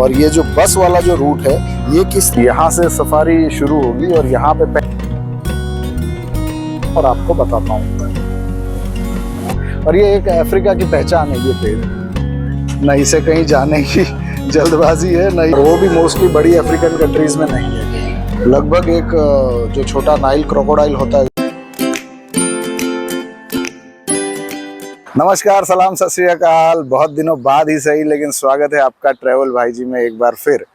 और ये जो बस वाला जो रूट है ये किस यहाँ से सफारी शुरू होगी और यहाँ पे और आपको बताता हूँ। और ये एक अफ्रीका की पहचान है ये पेड़, न इसे कहीं जाने की जल्दबाजी है नहीं, वो भी मोस्टली बड़ी अफ्रीकन कंट्रीज में नहीं है। लगभग एक जो छोटा नाइल क्रोकोडाइल होता है। नमस्कार, सलाम, सत श्री अकाल। बहुत दिनों बाद ही सही लेकिन स्वागत है आपका ट्रैवल भाई जी में एक बार फिर।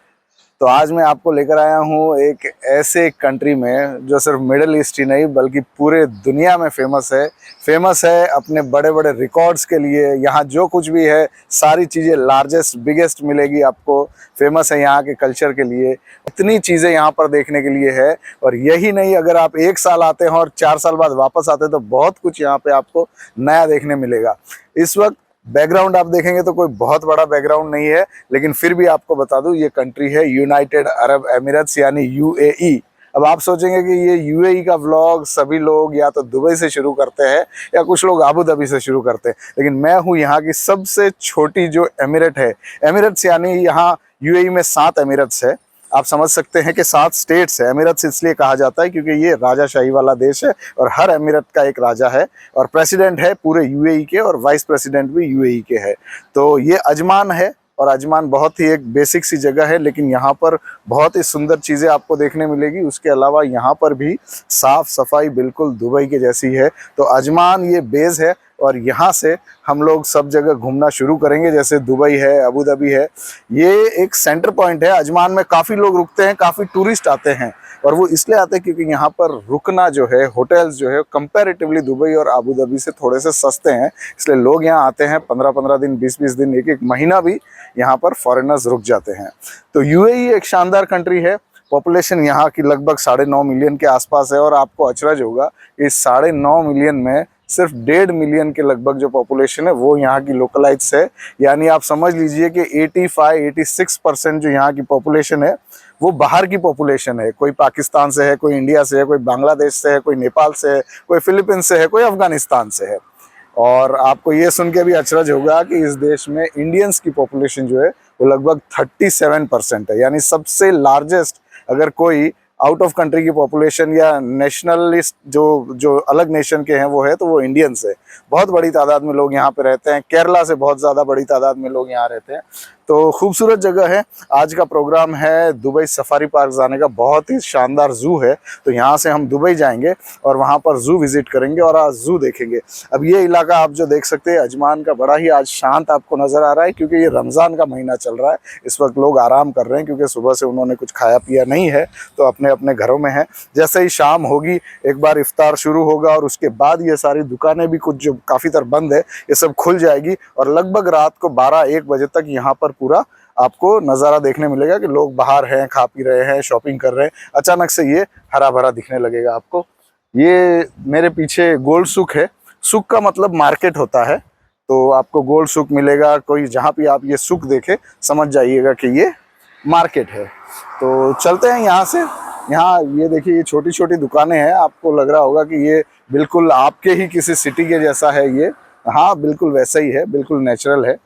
तो आज मैं आपको लेकर आया हूँ एक ऐसे कंट्री में जो सिर्फ मिडिल ईस्ट ही नहीं बल्कि पूरे दुनिया में फेमस है अपने बड़े बड़े रिकॉर्ड्स के लिए। यहाँ जो कुछ भी है सारी चीज़ें लार्जेस्ट बिगेस्ट मिलेगी आपको। फेमस है यहाँ के कल्चर के लिए, इतनी चीज़ें यहाँ पर देखने के लिए है। और यही नहीं, अगर आप 1 साल आते हैं और 4 साल बाद वापस आते हैं तो बहुत कुछ यहाँ पे आपको नया देखने मिलेगा। इस वक्त बैकग्राउंड आप देखेंगे तो कोई बहुत बड़ा बैकग्राउंड नहीं है, लेकिन फिर भी आपको बता दूं ये कंट्री है यूनाइटेड अरब एमिरेट्स यानी यूएई। अब आप सोचेंगे कि ये यूएई का व्लॉग सभी लोग या तो दुबई से शुरू करते हैं या कुछ लोग अबू धाबी से शुरू करते हैं, लेकिन मैं हूं यहाँ की सबसे छोटी जो एमिरेट है। एमिरेट्स यानी यहाँ यूएई में 7 एमिरेट्स है। आप समझ सकते हैं कि 7 स्टेट्स है। एमिरेट्स इसलिए कहा जाता है क्योंकि ये राजाशाही वाला देश है और हर एमिरेट का एक राजा है और प्रेसिडेंट है पूरे यूएई के, और वाइस प्रेसिडेंट भी यूएई के है। तो ये अजमान है और अजमान बहुत ही एक बेसिक सी जगह है, लेकिन यहाँ पर बहुत ही सुंदर चीज़ें आपको देखने मिलेगी। उसके अलावा यहाँ पर भी साफ़ सफाई बिल्कुल दुबई के जैसी है। तो अजमान ये बेस है और यहाँ से हम लोग सब जगह घूमना शुरू करेंगे। जैसे दुबई है, अबू धाबी है, ये एक सेंटर पॉइंट है। अजमान में काफ़ी लोग रुकते हैं, काफ़ी टूरिस्ट आते हैं और वो इसलिए आते हैं क्योंकि यहाँ पर रुकना जो है, होटल्स जो है कंपैरेटिवली दुबई और अबू धाबी से थोड़े से सस्ते हैं। इसलिए लोग यहाँ आते हैं 15-15 दिन, 20-20 दिन, एक महीना भी यहाँ पर फॉरेनर्स रुक जाते हैं। तो यूएई एक शानदार कंट्री है। पॉपुलेशन यहाँ की लगभग 9.5 मिलियन के आसपास है और आपको अचरज होगा इस 9.5 मिलियन में सिर्फ 1.5 मिलियन के लगभग जो पॉपुलेशन है वो यहाँ की लोकलाइट्स है। यानी आप समझ लीजिए कि 85-86% जो यहाँ की पॉपुलेशन है वो बाहर की पॉपुलेशन है। कोई पाकिस्तान से है, कोई इंडिया से है, कोई बांग्लादेश से है, कोई नेपाल से है, कोई फिलीपींस से है, कोई अफगानिस्तान से है। और आपको ये सुन के भी अचरज होगा कि इस देश में इंडियंस की पॉपुलेशन जो है वो लगभग 37% है। यानी सबसे लार्जेस्ट अगर कोई आउट ऑफ कंट्री की पॉपुलेशन या नेशनलिस्ट जो अलग नेशन के हैं वो है तो वो इंडियंस है। बहुत बड़ी तादाद में लोग यहाँ पे रहते हैं। केरला से बहुत ज़्यादा बड़ी तादाद में लोग यहाँ रहते हैं। तो खूबसूरत जगह है। आज का प्रोग्राम है दुबई सफारी पार्क जाने का। बहुत ही शानदार ज़ू है, तो यहाँ से हम दुबई जाएंगे और वहाँ पर ज़ू विज़िट करेंगे और आज ज़ू देखेंगे। अब ये इलाका आप जो देख सकते हैं अजमान का, बड़ा ही आज शांत आपको नज़र आ रहा है क्योंकि ये रमज़ान का महीना चल रहा है। इस वक्त लोग आराम कर रहे हैं क्योंकि सुबह से उन्होंने कुछ खाया पिया नहीं है, तो अपने अपने घरों में हैं। जैसे ही शाम होगी एक बार इफ्तार शुरू होगा और उसके बाद ये सारी दुकानें भी कुछ जो काफ़ी तर बंद है ये सब खुल जाएगी और लगभग रात को 12-1 बजे तक यहाँ पर पूरा आपको नज़ारा देखने मिलेगा कि लोग बाहर हैं, खा पी रहे हैं, शॉपिंग कर रहे हैं। अचानक से ये हरा भरा दिखने लगेगा आपको। ये मेरे पीछे गोल्ड सूक है। सूक का मतलब मार्केट होता है, तो आपको गोल्ड सूक मिलेगा। कोई जहाँ भी आप ये सूक देखे समझ जाइएगा कि ये मार्केट है। तो चलते हैं यहाँ से। यहाँ ये देखिए ये छोटी छोटी दुकानें हैं। आपको लग रहा होगा कि ये बिल्कुल आपके ही किसी सिटी के जैसा है ये। हाँ, बिल्कुल वैसा ही है, बिल्कुल नेचुरल है।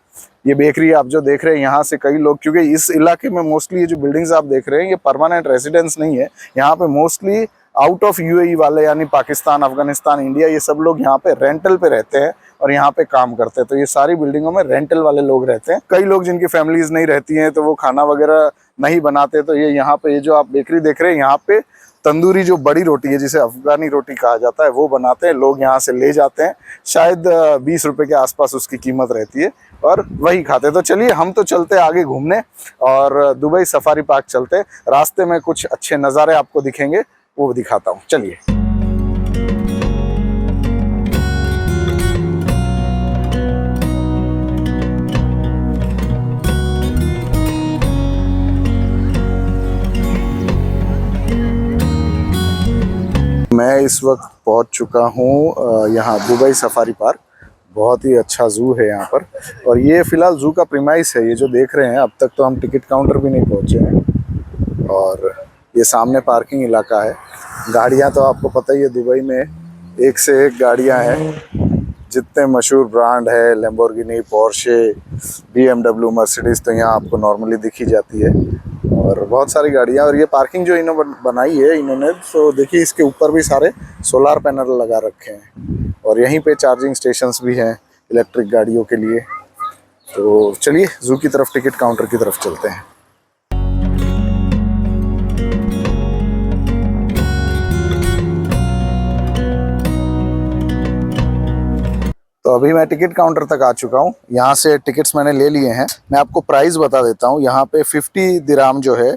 ये बेकरी आप जो देख रहे हैं यहाँ से कई लोग, क्योंकि इस इलाके में मोस्टली ये जो बिल्डिंग्स आप देख रहे हैं ये परमानेंट रेजिडेंस नहीं है। यहाँ पे मोस्टली आउट ऑफ यूएई वाले यानी पाकिस्तान, अफगानिस्तान, इंडिया, ये सब लोग यहाँ पे रेंटल पे रहते हैं और यहाँ पे काम करते हैं। तो ये सारी बिल्डिंगों में रेंटल वाले लोग रहते हैं। कई लोग जिनकी फैमिलीज नहीं रहती हैं तो वो खाना वगैरह नहीं बनाते, तो ये यहाँ पे ये जो आप बेकरी देख रहे हैं यहाँ पे तंदूरी जो बड़ी रोटी है जिसे अफगानी रोटी कहा जाता है वो बनाते हैं। लोग यहाँ से ले जाते हैं, शायद 20 रुपए के आसपास उसकी कीमत रहती है और वही खाते हैं। तो चलिए हम तो चलते आगे घूमने और दुबई सफारी पार्क चलते। रास्ते में कुछ अच्छे नज़ारे आपको दिखेंगे, वो दिखाता हूँ। चलिए। मैं इस वक्त पहुंच चुका हूं यहाँ दुबई सफारी पार्क। बहुत ही अच्छा ज़ू है यहाँ पर और ये फ़िलहाल ज़ू का प्रीमाइस है। ये जो देख रहे हैं, अब तक तो हम टिकट काउंटर भी नहीं पहुँचे हैं। और ये सामने पार्किंग इलाका है। गाड़ियाँ तो आपको पता ही है दुबई में एक से एक गाड़ियाँ हैं। जितने मशहूर ब्रांड है, लैम्बोर्गिनी, पोर्शे, BMW, मर्सिडीज, तो यहाँ आपको नॉर्मली दिखी जाती है। और बहुत सारी गाड़ियाँ, और ये पार्किंग जो इन्होंने बनाई है इन्होंने, तो देखिए इसके ऊपर भी सारे सोलार पैनल लगा रखे हैं, और यहीं पे चार्जिंग स्टेशंस भी हैं इलेक्ट्रिक गाड़ियों के लिए। तो चलिए जू की तरफ, टिकट काउंटर की तरफ चलते हैं। तो अभी मैं टिकट काउंटर तक आ चुका हूँ। यहाँ से टिकट्स मैंने ले लिए हैं। मैं आपको प्राइस बता देता हूँ। यहाँ पे 50 दिराम जो है,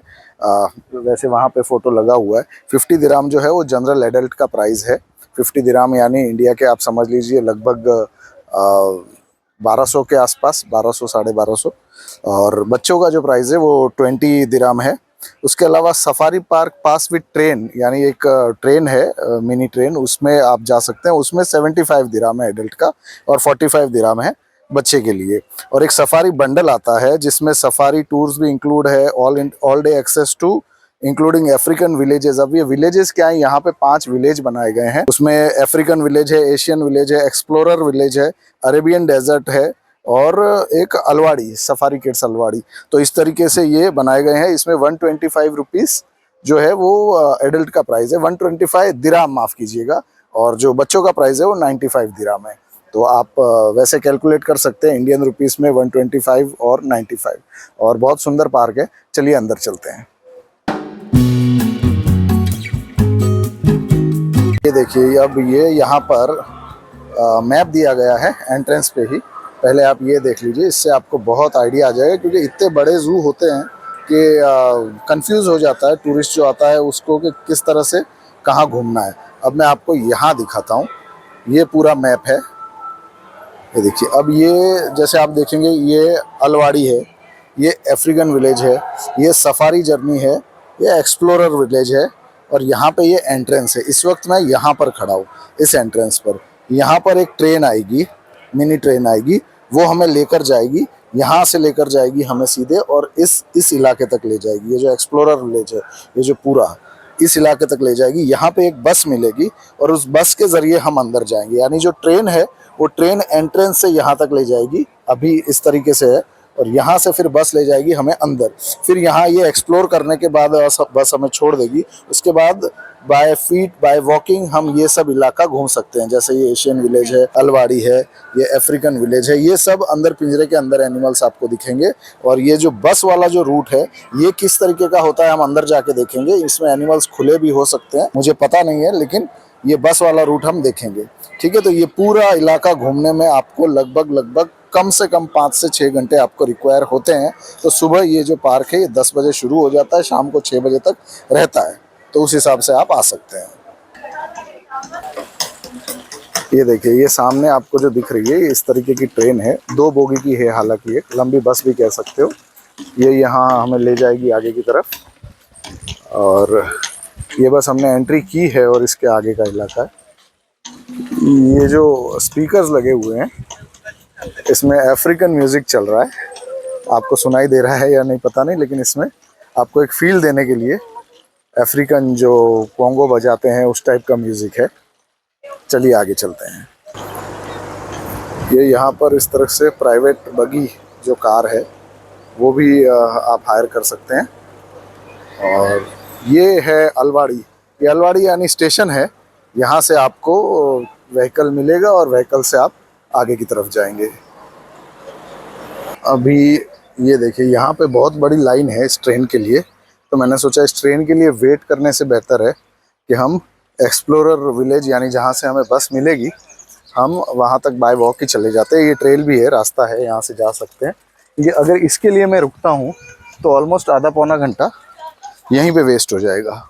वैसे वहाँ पे फोटो लगा हुआ है, 50 दिराम जो है वो जनरल एडल्ट का प्राइस है। 50 दिराम यानी इंडिया के आप समझ लीजिए लगभग 1200 के आसपास, 1200 1250। और बच्चों का जो प्राइस है वो 20 दिराम है। उसके अलावा safari park pass with train, यानी एक ट्रेन है, मिनी ट्रेन, उसमें आप जा सकते हैं। उसमें 75 दिराम है एडल्ट का, और 45 दिराम है बच्चे के लिए। और एक सफारी बंडल आता है जिसमें सफारी टूर्स भी इंक्लूड है, all day access to including African villages. अब ये विलेजेस क्या है, यहाँ पे 5 विलेज बनाए गए हैं। उसमें अफ्रीकन विलेज है, एशियन विलेज है, एक्सप्लोरर विलेज है, अरेबियन डेजर्ट है, और एक अलवाड़ी, सफारी किड्स अलवाड़ी। तो इस तरीके से ये बनाए गए हैं। इसमें 125 रुपीज़ जो है वो एडल्ट का प्राइस है, 125 दिराम माफ़ कीजिएगा, और जो बच्चों का प्राइस है वो 95 दिराम है। तो आप वैसे कैलकुलेट कर सकते हैं इंडियन रुपीस में 125 और 95। और बहुत सुंदर पार्क है। चलिए अंदर चलते हैं। ये देखिए, अब ये यहाँ पर मैप दिया गया है एंट्रेंस पे ही। पहले आप ये देख लीजिए, इससे आपको बहुत आइडिया आ जाएगा, क्योंकि इतने बड़े जू होते हैं कि कंफ्यूज हो जाता है टूरिस्ट जो आता है उसको कि किस तरह से कहाँ घूमना है। अब मैं आपको यहाँ दिखाता हूँ। ये पूरा मैप है, ये देखिए। अब ये जैसे आप देखेंगे, ये अलवाड़ी है, ये अफ्रीकन विलेज है, ये सफारी जर्नी है, ये एक्सप्लोरर विलेज है, और यहाँ पे ये एंट्रेंस है। इस वक्त मैं यहाँ पर खड़ा हूँ, इस एंट्रेंस पर। यहाँ पर एक ट्रेन आएगी, मिनी ट्रेन आएगी, वो हमें लेकर जाएगी, यहाँ से लेकर जाएगी हमें सीधे, और इस इलाके तक ले जाएगी। ये जो एक्सप्लोरर विलेज है, ये जो पूरा इस इलाके तक ले जाएगी। यहाँ पे एक बस मिलेगी, और उस बस के ज़रिए हम अंदर जाएंगे। यानी जो ट्रेन है वो ट्रेन एंट्रेंस से यहाँ तक ले जाएगी, अभी इस तरीके से है, और यहाँ से फिर बस ले जाएगी हमें अंदर। फिर यहाँ ये एक्सप्लोर करने के बाद बस हमें छोड़ देगी। उसके बाद बाय फीट, बाय वॉकिंग हम ये सब इलाका घूम सकते हैं। जैसे ये एशियन विलेज है, अलवाड़ी है, ये अफ्रीकन विलेज है, ये सब अंदर पिंजरे के अंदर एनिमल्स आपको दिखेंगे। और ये जो बस वाला जो रूट है, ये किस तरीके का होता है हम अंदर जाके देखेंगे। इसमें एनिमल्स खुले भी हो सकते हैं, मुझे पता नहीं है, लेकिन ये बस वाला रूट हम देखेंगे। ठीक है, तो ये पूरा इलाका घूमने में आपको लगभग कम से कम 5 से 6 घंटे आपको रिक्वायर होते हैं। तो सुबह ये जो पार्क है ये 10 बजे शुरू हो जाता है, शाम को 6 बजे तक रहता है। तो उस हिसाब से आप आ सकते हैं। ये देखिए, ये सामने आपको जो दिख रही है, ये इस तरीके की ट्रेन है, 2 बोगी की है, हालांकि एक लंबी बस भी कह सकते हो। ये यहाँ हमें ले जाएगी आगे की तरफ, और ये बस हमने एंट्री की है, और इसके आगे का इलाका है। ये जो स्पीकर्स लगे हुए हैं, इसमें अफ्रीकन म्यूज़िक चल रहा है। आपको सुनाई दे रहा है या नहीं पता नहीं, लेकिन इसमें आपको एक फील देने के लिए अफ्रीकन जो कॉन्गो बजाते हैं उस टाइप का म्यूज़िक है। चलिए आगे चलते हैं। ये यहाँ पर इस तरह से प्राइवेट बगी जो कार है वो भी आप हायर कर सकते हैं। और ये है अलवाड़ी। ये अलवाड़ी यानी स्टेशन है, यहाँ से आपको व्हीकल मिलेगा, और व्हीकल से आप आगे की तरफ जाएंगे। अभी ये देखिए, यहाँ पे बहुत बड़ी लाइन है इस ट्रेन के लिए। तो मैंने सोचा इस ट्रेन के लिए वेट करने से बेहतर है कि हम एक्सप्लोरर विलेज, यानी जहाँ से हमें बस मिलेगी, हम वहाँ तक बाय वॉक ही चले जाते हैं। ये ट्रेल भी है, रास्ता है, यहाँ से जा सकते हैं। ये अगर इसके लिए मैं रुकता हूँ तो ऑलमोस्ट आधा पौना घंटा यहीं पे वेस्ट हो जाएगा।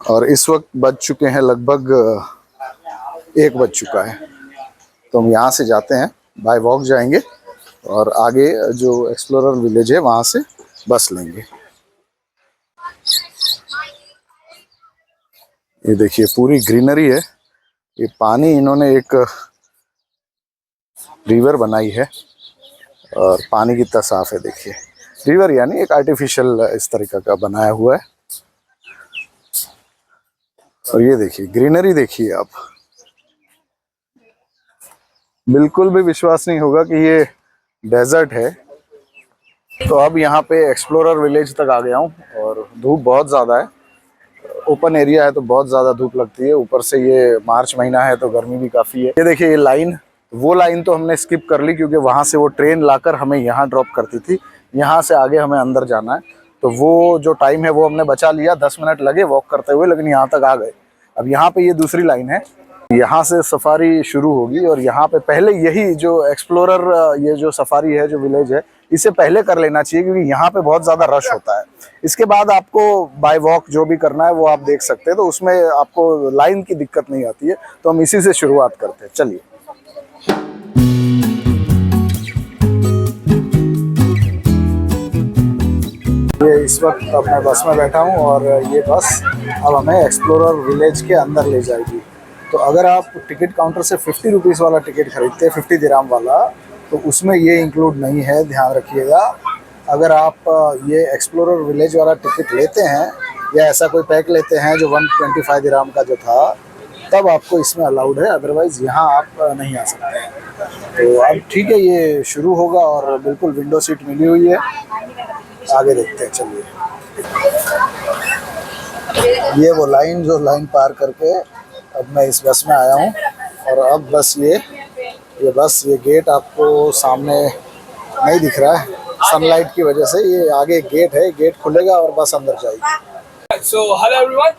और इस वक्त बज चुके हैं लगभग 1 बज चुका है। तो हम यहाँ से जाते हैं, बाय वॉक जाएंगे, और आगे जो एक्सप्लोरर विलेज है वहाँ से बस लेंगे। ये देखिए, पूरी ग्रीनरी है। ये पानी, इन्होंने एक रिवर बनाई है, और पानी कितना साफ है देखिए। रिवर यानी एक आर्टिफिशियल इस तरीके का बनाया हुआ है। और ये देखिए ग्रीनरी, देखिए आप। बिल्कुल भी विश्वास नहीं होगा कि ये डेजर्ट है। तो अब यहाँ पे एक्सप्लोरर विलेज तक आ गया हूँ और धूप बहुत ज़्यादा है। ओपन एरिया है तो बहुत ज़्यादा धूप लगती है, ऊपर से ये मार्च महीना है तो गर्मी भी काफ़ी है। ये देखिए ये लाइन, वो लाइन तो हमने स्किप कर ली क्योंकि वहाँ से वो ट्रेन लाकर हमें यहाँ ड्रॉप करती थी। यहाँ से आगे हमें अंदर जाना है, तो वो जो टाइम है वो हमने बचा लिया। 10 मिनट लगे वॉक करते हुए, लेकिन यहाँ तक आ गए। अब यहाँ पे ये दूसरी लाइन है, यहाँ से सफारी शुरू होगी। और यहाँ पे पहले यही जो एक्सप्लोरर ये जो सफारी है, जो विलेज है, इसे पहले कर लेना चाहिए क्योंकि यहाँ पे बहुत ज़्यादा रश होता है। इसके बाद आपको बाय वॉक जो भी करना है वो आप देख सकते हैं, तो उसमें आपको लाइन की दिक्कत नहीं आती है। तो हम इसी से शुरुआत करते हैं, चलिए। ये इस वक्त अब मैं बस में बैठा हूँ और ये बस अब हमें एक्सप्लोरर विलेज के अंदर ले जाएगी। तो अगर आप टिकट काउंटर से 50 रुपीज़ वाला टिकट खरीदते हैं, 50 दिराम वाला, तो उसमें ये इंक्लूड नहीं है, ध्यान रखिएगा। अगर आप ये एक्सप्लोरर विलेज वाला टिकट लेते हैं या ऐसा कोई पैक लेते हैं जो 125 दिराम का जो था, तब आपको इसमें अलाउड है, अदरवाइज़ यहाँ आप नहीं आ सकते हैं। तो अब ठीक है, ये शुरू होगा और बिल्कुल विंडो सीट मिली हुई है। आगे देखते हैं, चलिए। ये वो लाइन जो लाइन पार करके अब मैं इस बस में आया हूँ। और अब बस ये गेट आपको सामने नहीं दिख रहा है सनलाइट की वजह से। ये आगे गेट है, गेट खुलेगा और बस अंदर जाएगी। So, hello everyone.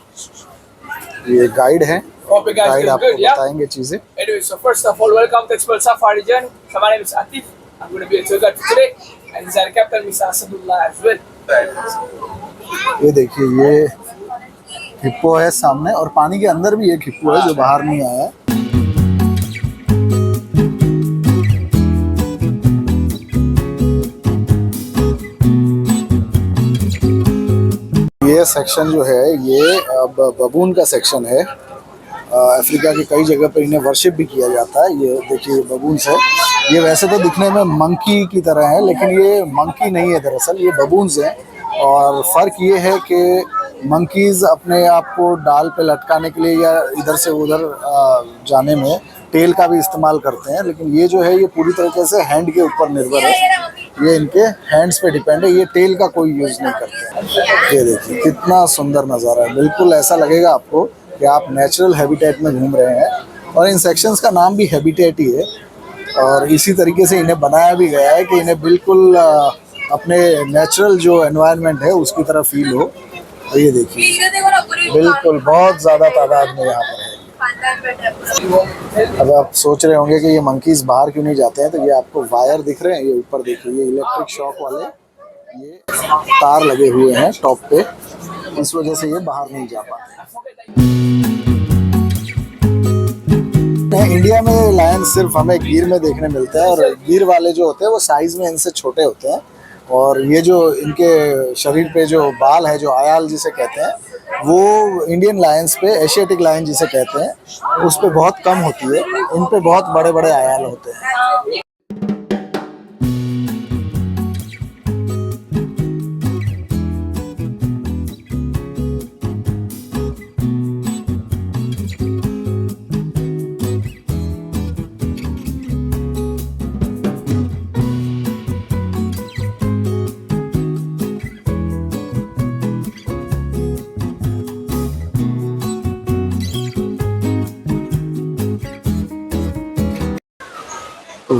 ये गाइड है, Hope you guys guide doing आपको good, yeah? बताएंगे चीज़ें। Anyway, so first of all, welcome to Explore Safari Journey. So my name is Atif. I'm going to be a tour guide for today, and this is our captain, Mr. Asadullah as well. ये देखिए, ये hippo है सामने और पानी के अंदर भी एक हिप्पो है जो बाहर नहीं आया है। ये सेक्शन जो है ये अब बबून का सेक्शन है। अफ्रीका की कई जगह पर इन्हें वर्शिप भी किया जाता है। ये देखिए बबून्स है। ये वैसे तो दिखने में मंकी की तरह है, लेकिन ये मंकी नहीं है, दरअसल ये बबून्स हैं। और फ़र्क ये है कि मंकीज़ अपने आप को डाल पे लटकाने के लिए या इधर से उधर जाने में टेल का भी इस्तेमाल करते हैं, लेकिन ये जो है ये पूरी तरीके से हैंड के ऊपर निर्भर है। ये इनके हैंड्स पे डिपेंड है, ये टेल का कोई यूज़ नहीं करते। ये देखिए कितना सुंदर नज़ारा है, बिल्कुल ऐसा लगेगा आपको कि आप नेचुरल हैबिटेट में घूम रहे हैं। और इन सेक्शंस का नाम भी हैबिटेट ही है, और इसी तरीके से इन्हें बनाया भी गया है कि इन्हें बिल्कुल अपने नेचुरल जो एनवायरनमेंट है उसकी तरह फील हो। तो ये देखिए बिल्कुल बहुत ज़्यादा तादाद में यहाँ पर है। अब आप सोच रहे होंगे कि ये मंकीज़ बाहर क्यों नहीं जाते हैं, तो ये आपको वायर दिख रहे हैं, ये ऊपर देखिए, ये इलेक्ट्रिक शॉक वाले ये तार लगे हुए हैं टॉप पे, इस वजह से ये बाहर नहीं जा पाते। इंडिया में लायन सिर्फ हमें गिर में देखने मिलते हैं, और गिर वाले जो होते हैं वो साइज़ में इनसे छोटे होते हैं। और ये जो इनके शरीर पे जो बाल है, जो आयाल जिसे कहते हैं, वो इंडियन लायंस पे, एशियाटिक लायन जिसे कहते हैं, उस पे बहुत कम होती है। इन पे बहुत बड़े बड़े आयाल होते हैं।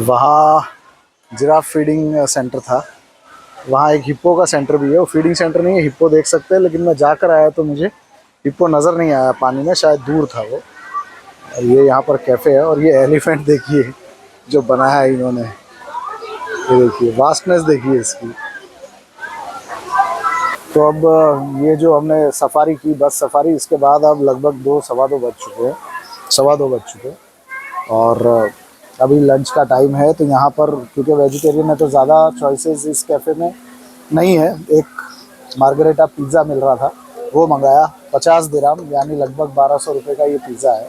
वहाँ जिराफ फीडिंग सेंटर था, वहाँ एक हिप्पो का सेंटर भी है। वो फीडिंग सेंटर नहीं है, हिप्पो देख सकते हैं, लेकिन मैं जाकर आया तो मुझे हिप्पो नज़र नहीं आया पानी में, शायद दूर था वो। और ये यहाँ पर कैफ़े है, और ये एलिफेंट देखिए जो बनाया है इन्होंने, ये देखिए वास्टनेस देखिए इसकी। तो अब ये जो हमने सफारी की, बस सफारी, इसके बाद अब लगभग 2 सवा 2 बज चुके हैं और अभी लंच का टाइम है। तो यहाँ पर क्योंकि वेजिटेरियन है तो ज़्यादा चॉइसेस इस कैफ़े में नहीं है। एक मार्गरेटा पिज़्ज़ा मिल रहा था, वो मंगाया, 50 दिराम यानी लगभग 1200 रुपये का ये पिज़्ज़ा है।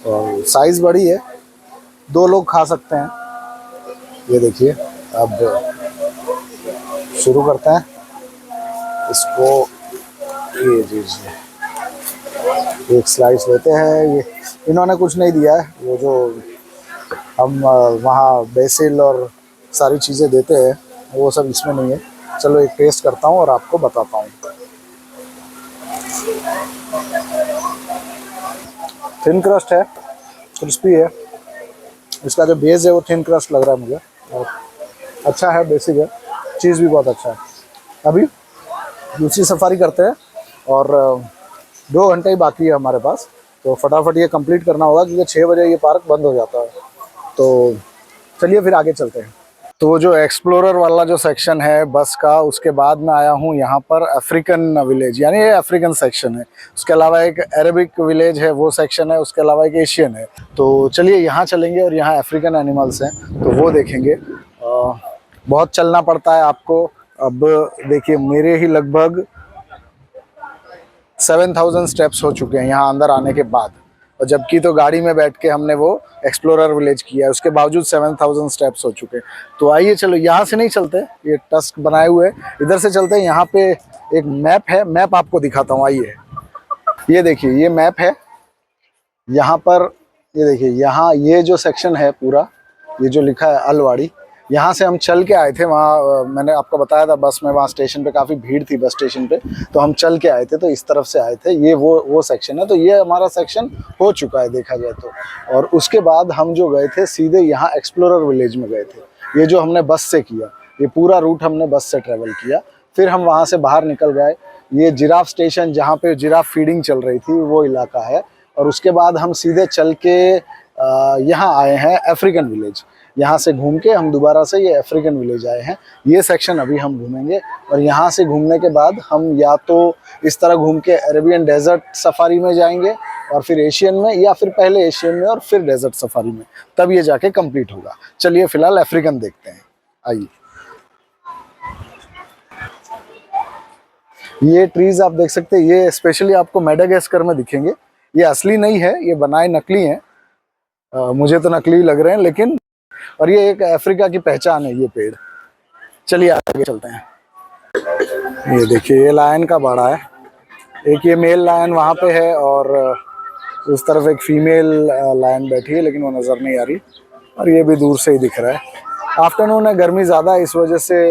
और साइज़ बड़ी है, 2 लोग खा सकते हैं। ये देखिए, अब शुरू करते हैं इसको। ये दीजिए, एक स्लाइस लेते हैं। ये इन्होंने कुछ नहीं दिया है, वो जो हम वहाँ बेसिल और सारी चीज़ें देते हैं, वो सब इसमें नहीं है। चलो एक टेस्ट करता हूँ और आपको बताता हूँ। थिन क्रस्ट है, क्रिस्पी है, इसका जो बेस है वो थिन क्रस्ट लग रहा है मुझे, और अच्छा है, बेसिक है, चीज़ भी बहुत अच्छा है। अभी दूसरी सफारी करते हैं और 2 घंटे ही बाकी है हमारे पास, तो फटाफट ये कंप्लीट करना होगा क्योंकि 6 बजे ये पार्क बंद हो जाता है। तो चलिए फिर आगे चलते हैं। तो वो जो एक्सप्लोरर वाला जो सेक्शन है बस का, उसके बाद मैं आया हूँ यहाँ पर अफ्रीकन विलेज, यानी ये अफ्रीकन सेक्शन है। उसके अलावा एक अरेबिक विलेज है, वो सेक्शन है। उसके अलावा एक एशियन है। तो चलिए यहाँ चलेंगे और यहाँ अफ्रीकन एनिमल्स हैं तो वो देखेंगे। बहुत चलना पड़ता है आपको। अब देखिए मेरे ही लगभग 7000 स्टेप्स हो चुके हैं यहाँ अंदर आने के बाद, और जबकि तो गाड़ी में बैठ के हमने वो एक्सप्लोरर विलेज किया है, उसके बावजूद 7000 स्टेप्स हो चुके हैं। तो आइए चलो यहाँ से नहीं चलते, ये टस्क बनाए हुए इधर से चलते हैं। यहाँ पे एक मैप है, मैप आपको दिखाता हूँ, आइए। ये देखिए ये मैप है। यहाँ पर ये देखिए, यहाँ ये जो सेक्शन है पूरा, ये जो लिखा है अलवाड़ी, यहाँ से हम चल के आए थे। वहाँ मैंने आपको बताया था बस में, वहाँ स्टेशन पे काफ़ी भीड़ थी बस स्टेशन पे, तो हम चल के आए थे, तो इस तरफ से आए थे। ये वो सेक्शन है, तो ये हमारा सेक्शन हो चुका है देखा जाए तो। और उसके बाद हम जो गए थे सीधे यहाँ एक्सप्लोरर विलेज में गए थे। ये जो हमने बस से किया, ये पूरा रूट हमने बस से ट्रेवल किया। फिर हम वहाँ से बाहर निकल गए, ये जिराफ स्टेशन जहाँ पे जिराफ फीडिंग चल रही थी वो इलाका है। और उसके बाद हम सीधे चल के यहाँ आए हैं अफ्रीकन विलेज। यहाँ से घूम के हम दोबारा से ये अफ्रीकन विलेज आए हैं। ये सेक्शन अभी हम घूमेंगे, और यहाँ से घूमने के बाद हम या तो इस तरह घूम के अरेबियन डेजर्ट सफारी में जाएंगे, और फिर एशियन में, या फिर पहले एशियन में और फिर डेजर्ट सफारी में, तब ये जाके कंप्लीट होगा। चलिए फिलहाल अफ्रीकन देखते हैं, आइए। ये ट्रीज आप देख सकते हैं, ये स्पेशली आपको मेडागास्कर में दिखेंगे। ये असली नहीं है, ये बनाए नकली हैं। मुझे तो नकली लग रहे हैं लेकिन, और ये एक अफ्रीका की पहचान है ये पेड़। चलिए आगे चलते हैं। ये देखिए ये लायन का बाड़ा है, एक ये मेल लायन वहाँ पे है, और उस तरफ एक फीमेल लायन बैठी है लेकिन वो नज़र नहीं आ रही, और ये भी दूर से ही दिख रहा है। आफ्टरनून है, गर्मी ज़्यादा है, इस वजह से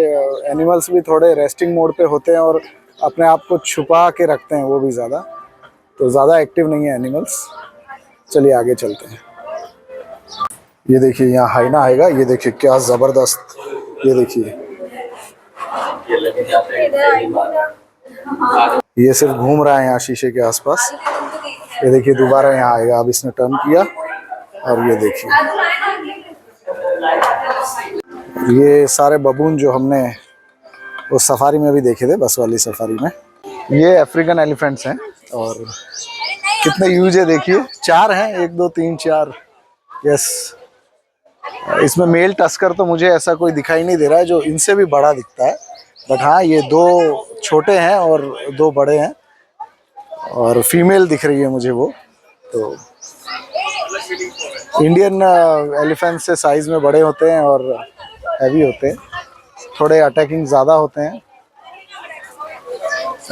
एनिमल्स भी थोड़े रेस्टिंग मोड पे होते हैं और अपने आप को छुपा के रखते हैं वो भी ज़्यादा, तो ज़्यादा एक्टिव नहीं है एनिमल्स। चलिए आगे चलते हैं। ये देखिए यहाँ हाइना आएगा, ये देखिए क्या ज़बरदस्त, ये देखिए ये सिर्फ घूम रहा है यहाँ शीशे के आसपास। ये देखिए दोबारा यहाँ आएगा, अब इसने टर्न किया, और ये देखिए ये सारे बबून जो हमने उस सफारी में भी देखे थे, बस वाली सफारी में। ये अफ्रीकन एलिफेंट्स हैं, और कितने यूज है देखिए, 4 हैं, 1 2 3 4, यस। इसमें मेल टस्कर तो मुझे ऐसा कोई दिखाई नहीं दे रहा है, जो इनसे भी बड़ा दिखता है, बट हाँ ये 2 छोटे हैं और 2 बड़े हैं, और फीमेल दिख रही है मुझे वो। तो इंडियन एलिफेंट से साइज में बड़े होते हैं और हैवी होते हैं, थोड़े अटैकिंग ज़्यादा होते हैं।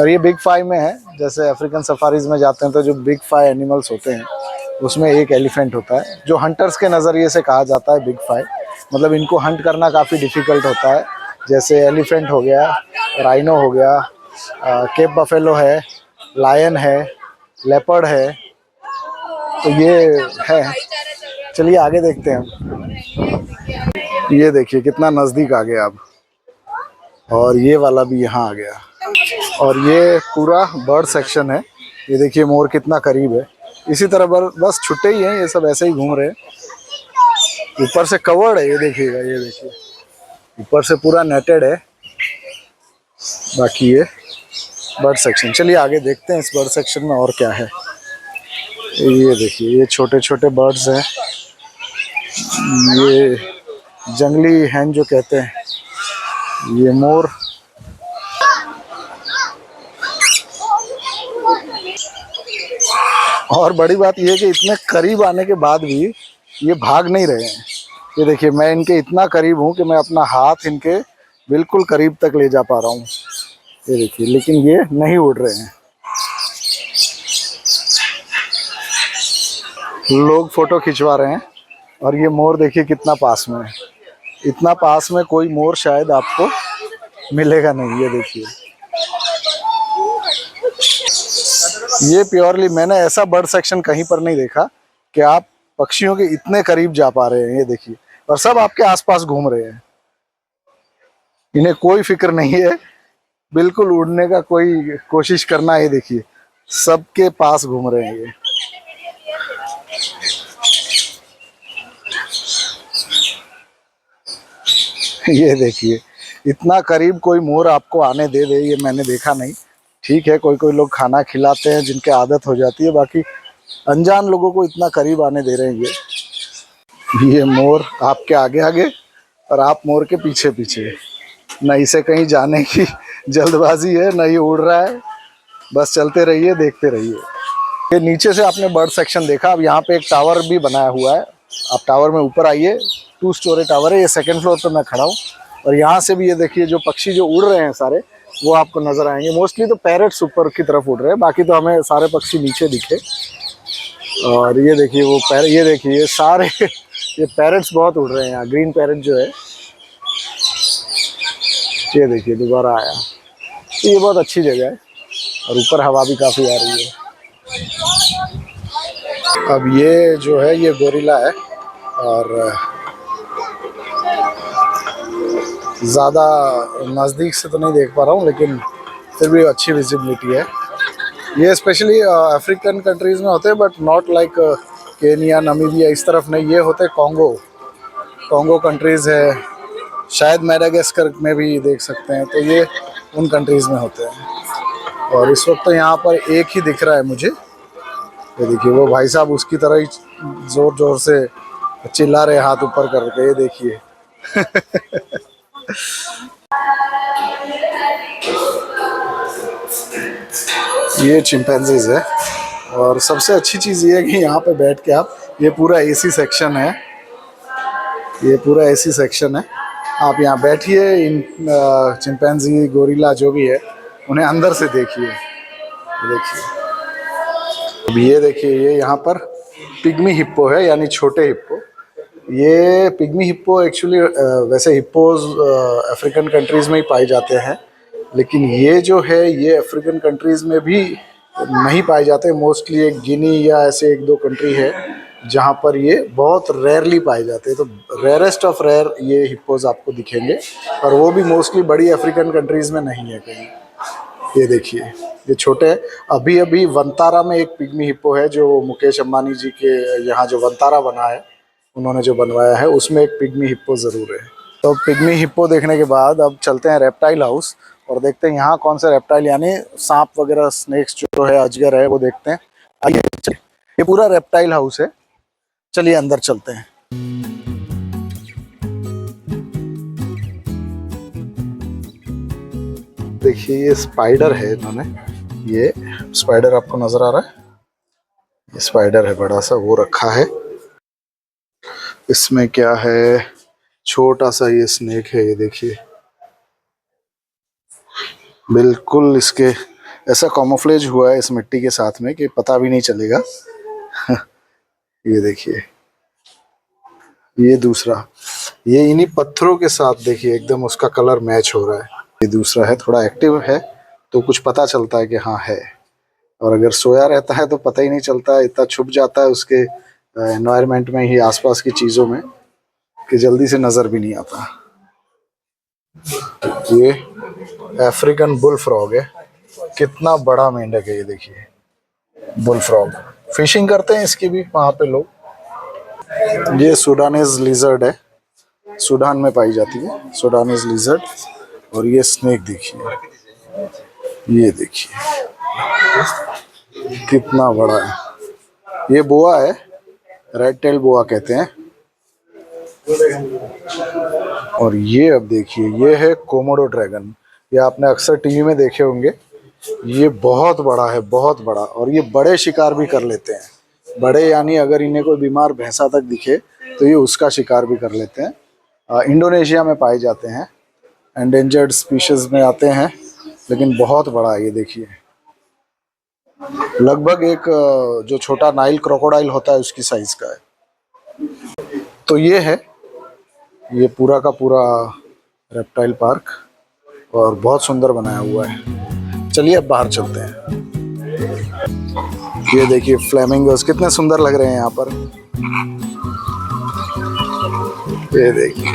और ये बिग 5 में है, जैसे अफ्रीकन सफारीज में जाते हैं तो जो बिग 5 एनिमल्स होते हैं उसमें एक एलिफेंट होता है, जो हंटर्स के नज़रिए से कहा जाता है बिग 5। मतलब इनको हंट करना काफ़ी डिफ़िकल्ट होता है, जैसे एलिफेंट हो गया, राइनो हो गया, केप बफेलो है, लायन है, लेपर्ड है, तो ये है। चलिए आगे देखते हैं। ये देखिए कितना नज़दीक आ गया अब, और ये वाला भी यहाँ आ गया, और ये पूरा बर्ड सेक्शन है। ये देखिए मोर कितना करीब है। इसी तरह बस छुट्टे ही हैं, ये सब ऐसे ही घूम रहे हैं। ऊपर से कवर्ड है, ये देखिएगा, ये देखिए ऊपर से पूरा नेटेड है। बाकी ये बर्ड सेक्शन, चलिए आगे देखते हैं इस बर्ड सेक्शन में और क्या है। ये देखिए ये छोटे छोटे बर्ड्स हैं, ये जंगली हैन जो कहते हैं, ये मोर, और बड़ी बात यह है कि इतने करीब आने के बाद भी ये भाग नहीं रहे हैं। ये देखिए मैं इनके इतना करीब हूँ कि मैं अपना हाथ इनके बिल्कुल करीब तक ले जा पा रहा हूँ, ये देखिए, लेकिन ये नहीं उड़ रहे हैं। लोग फोटो खिंचवा रहे हैं, और ये मोर देखिए कितना पास में है। इतना पास में कोई मोर शायद आपको मिलेगा नहीं। ये देखिए, ये प्योरली मैंने ऐसा बर्ड सेक्शन कहीं पर नहीं देखा कि आप पक्षियों के इतने करीब जा पा रहे हैं। ये देखिए, और सब आपके आसपास घूम रहे हैं। इन्हें कोई फिक्र नहीं है बिल्कुल उड़ने का, कोई कोशिश करना। ये देखिए, सबके पास घूम रहे हैं ये देखिए, इतना करीब कोई मोर आपको आने दे दे ये मैंने देखा नहीं। ठीक है, कोई कोई लोग खाना खिलाते हैं जिनके आदत हो जाती है, बाकी अनजान लोगों को इतना करीब आने दे रहे हैं ये मोर आपके आगे आगे और आप मोर के पीछे पीछे। न इसे कहीं जाने की जल्दबाजी है, न ये उड़ रहा है, बस चलते रहिए, देखते रहिए। ये नीचे से आपने बर्ड सेक्शन देखा, अब यहाँ पे एक टावर भी बनाया हुआ है। आप टावर में ऊपर आइए, 2 स्टोरी टावर है। ये 2nd फ्लोर पे मैं खड़ा हूँ और यहाँ से भी ये देखिए जो पक्षी जो उड़ रहे हैं सारे वो आपको नजर आएंगे। मोस्टली तो पैरट्स ऊपर की तरफ उड़ रहे हैं, बाकी तो हमें सारे पक्षी नीचे दिखे। और ये देखिए वो ये देखिए ये सारे ये पैरट्स बहुत उड़ रहे हैं यहाँ। ग्रीन पैरट जो है, ये देखिए दोबारा आया। तो ये बहुत अच्छी जगह है और ऊपर हवा भी काफ़ी आ रही है। अब ये जो है ये गोरिल्ला है और ज़्यादा नज़दीक से तो नहीं देख पा रहा हूँ, लेकिन फिर भी अच्छी विजिबिलिटी है। ये स्पेशली अफ्रीकन कंट्रीज़ में होते हैं, but not like Kenya, Namibia इस तरफ नहीं। ये होते कॉन्गो कंट्रीज़ है, शायद मैडागास्कर में भी देख सकते हैं। तो ये उन कंट्रीज़ में होते हैं। और इस वक्त तो यहाँ पर एक ही दिख रहा है मुझे। ये देखिए वो भाई साहब उसकी तरह ही ज़ोर ज़ोर से चिल्ला रहे हाथ ऊपर करके। ये देखिए ये चिंपैंजीज है। और सबसे अच्छी चीज़ ये है कि यहाँ पे बैठ के आप, ये पूरा एसी सेक्शन है, ये पूरा एसी सेक्शन है। आप यहाँ बैठिए, इन चिंपैंजी गोरिल्ला जो भी है उन्हें अंदर से देखिए। अब ये देखिए, ये यहाँ पर पिग्मी हिप्पो है, यानी छोटे हिप्पो। ये पिग्मी हिप्पो एक्चुअली वैसे हिप्पोज अफ्रीकन कंट्रीज़ में ही पाए जाते हैं, लेकिन ये जो है ये अफ्रीकन कंट्रीज़ में भी नहीं पाए जाते। मोस्टली एक गिनी या ऐसे 1-2 कंट्री है जहाँ पर ये बहुत रेयरली पाए जाते हैं। तो रेयरेस्ट ऑफ रेयर ये हिप्पोज आपको दिखेंगे, और वो भी मोस्टली बड़ी अफ्रीकन कंट्रीज़ में नहीं है कहीं। ये देखिए ये छोटे हैं। अभी अभी वंतारा में एक पिग्मी हिप्पो है जो मुकेश अंबानी जी के यहाँ जो वंतारा बना है, उन्होंने जो बनवाया है, उसमें एक पिग्मी हिप्पो ज़रूर है। तो पिग्मी हिप्पो देखने के बाद अब चलते हैं रेप्टाइल हाउस और देखते हैं यहाँ कौन से रेप्टाइल यानी सांप वगैरह, स्नेक्स जो है, अजगर है, वो देखते हैं। आइए, ये पूरा रेप्टाइल हाउस है, चलिए अंदर चलते हैं। देखिए ये स्पाइडर है, इन्होंने ये स्पाइडर आपको नजर आ रहा है, ये स्पाइडर है बड़ा सा, वो रखा है। इसमें क्या है, छोटा सा ये स्नेक है। ये देखिए बिल्कुल इसके ऐसा कैमोफ्लेज हुआ है इस मिट्टी के साथ में कि पता भी नहीं चलेगा ये देखिए, ये दूसरा, ये इन्हीं पत्थरों के साथ देखिए एकदम उसका कलर मैच हो रहा है। ये दूसरा है, थोड़ा एक्टिव है तो कुछ पता चलता है कि हाँ है, और अगर सोया रहता है तो पता ही नहीं चलता, इतना छुप जाता है उसके एनवायरनमेंट में ही, आसपास की चीज़ों में, कि जल्दी से नज़र भी नहीं आता। ये अफ्रीकन बुल फ्रॉग है, कितना बड़ा मेंढक है ये देखिए, बुल फ्रॉग। फिशिंग करते हैं इसकी भी वहाँ पे लोग। ये सूडानीज लिजर्ड है, सूडान में पाई जाती है सूडानीज लिजर्ड। और ये स्नेक देखिए, ये देखिए कितना बड़ा है। ये बोआ है, रेड टेल बोआ कहते हैं। और ये अब देखिए, ये है कोमोडो ड्रैगन। ये आपने अक्सर टीवी में देखे होंगे। ये बहुत बड़ा है, बहुत बड़ा, और ये बड़े शिकार भी कर लेते हैं। बड़े यानी अगर इन्हें कोई बीमार भैंसा तक दिखे तो ये उसका शिकार भी कर लेते हैं। इंडोनेशिया में पाए जाते हैं, एंडेंजर्ड स्पीशीज में आते हैं, लेकिन बहुत बड़ा है ये देखिए, लगभग एक जो छोटा नाइल क्रोकोडाइल होता है उसकी साइज का है। तो ये पूरा का पूरा रेप्टाइल पार्क और बहुत सुंदर बनाया हुआ है। चलिए अब बाहर चलते हैं। ये देखिए फ्लेमिंगोस कितने सुंदर लग रहे हैं यहाँ पर। ये देखिए,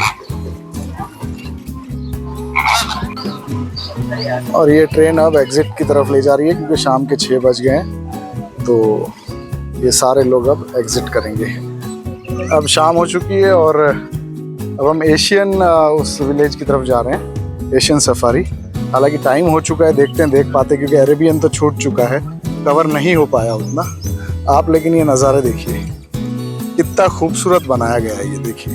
और ये ट्रेन अब एग्जिट की तरफ ले जा रही है क्योंकि शाम के 6 बज गए हैं, तो ये सारे लोग अब एग्जिट करेंगे। अब शाम हो चुकी है और अब हम एशियन उस विलेज की तरफ जा रहे हैं, एशियन सफारी। हालांकि टाइम हो चुका है, देखते हैं देख पाते, क्योंकि अरेबियन तो छूट चुका है, कवर नहीं हो पाया उतना आप। लेकिन ये नज़ारे देखिए कितना खूबसूरत बनाया गया है। ये देखिए,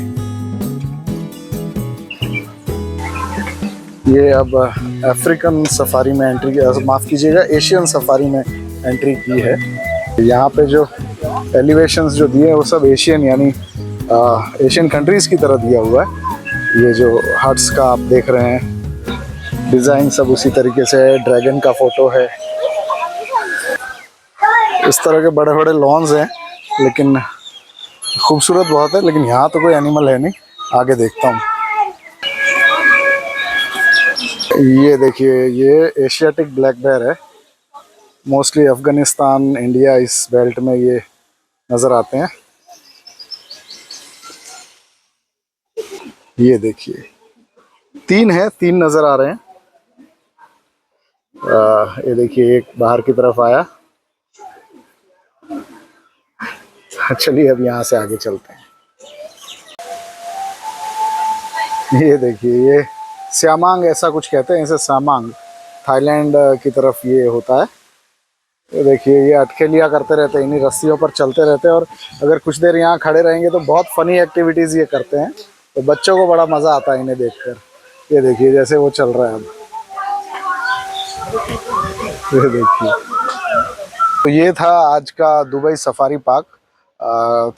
ये अब अफ्रीकन सफारी में एंट्री, माफ़ कीजिएगा एशियन सफारी में एंट्री की है। यहाँ पे जो एलिवेशंस जो दिए हैं वो सब एशियन यानी एशियन कंट्रीज़ की तरह दिया हुआ है। ये जो हट्स का आप देख रहे हैं डिज़ाइन सब उसी तरीके से है। ड्रैगन का फोटो है। इस तरह के बड़े बड़े लॉन्स हैं, लेकिन खूबसूरत बहुत है। लेकिन यहाँ तो कोई एनिमल है नहीं, आगे देखता हूँ। ये देखिए, ये एशियाटिक ब्लैक बेयर है। मोस्टली अफगानिस्तान, इंडिया, इस बेल्ट में ये नज़र आते हैं। ये देखिए, 3 है, 3 नज़र आ रहे हैं। ये देखिए एक बाहर की तरफ आया। चलिए अब यहाँ से आगे चलते हैं। ये देखिए, ये स्यामांग ऐसा कुछ कहते हैं, इसे सामांग, थाईलैंड की तरफ ये होता है। ये देखिए, ये अटखेलियाँ करते रहते हैं, इन्हीं रस्सियों पर चलते रहते हैं। और अगर कुछ देर यहाँ खड़े रहेंगे तो बहुत फनी एक्टिविटीज़ ये करते हैं, तो बच्चों को बड़ा मज़ा आता है इन्हें देखकर। ये देखिए जैसे वो चल रहा है अब। ये देखिए, तो ये था आज का दुबई सफारी पार्क।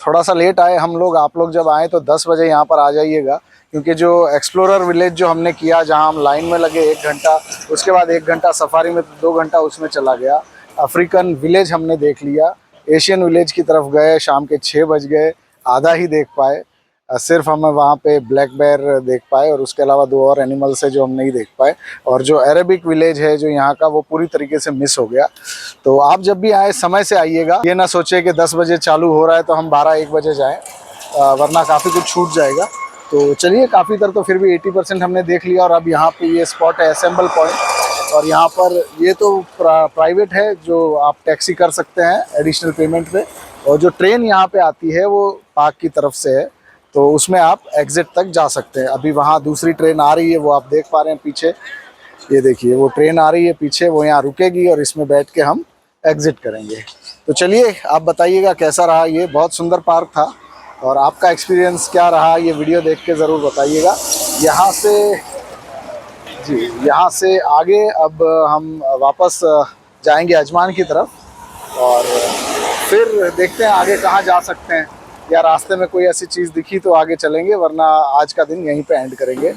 थोड़ा सा लेट आए हम लोग। आप लोग जब आए तो 10 बजे यहाँ पर आ जाइएगा, क्योंकि जो एक्सप्लोरर विलेज जो हमने किया, जहाँ हम लाइन में लगे 1 घंटा, उसके बाद 1 घंटा सफारी में, 2 घंटा उसमें चला गया। अफ्रीकन विलेज हमने देख लिया। एशियन विलेज की तरफ गए, शाम के 6 बज गए, आधा ही देख पाए। सिर्फ हमें वहाँ पे ब्लैक बेयर देख पाए, और उसके अलावा 2 और एनिमल्स है जो हम नहीं देख पाए। और जो अरेबिक विलेज है जो यहाँ का, वो पूरी तरीके से मिस हो गया। तो आप जब भी आए समय से आइएगा, ये ना सोचे कि 10 बजे चालू हो रहा है तो हम 12-1 बजे जाएँ, वरना काफ़ी कुछ छूट जाएगा। तो चलिए, काफ़ी तर तो फिर भी 80% हमने देख लिया। और अब यहाँ पे ये स्पॉट है असेंबल पॉइंट, और यहाँ पर ये तो प्राइवेट है, जो आप टैक्सी कर सकते हैं एडिशनल पेमेंट पे। और जो ट्रेन यहाँ पे आती है वो पार्क की तरफ से है, तो उसमें आप एग्ज़िट तक जा सकते हैं। अभी वहाँ दूसरी ट्रेन आ रही है, वो आप देख पा रहे हैं पीछे। ये देखिए, वो ट्रेन आ रही है पीछे, वो यहाँ रुकेगी और इसमें बैठ के हम एग्ज़िट करेंगे। तो चलिए आप बताइएगा कैसा रहा। ये बहुत सुंदर पार्क था, और आपका एक्सपीरियंस क्या रहा, ये वीडियो देख के ज़रूर बताइएगा। यहाँ से आगे अब हम वापस जाएंगे अजमान की तरफ, और फिर देखते हैं आगे कहाँ जा सकते हैं, या रास्ते में कोई ऐसी चीज़ दिखी तो आगे चलेंगे, वरना आज का दिन यहीं पे एंड करेंगे।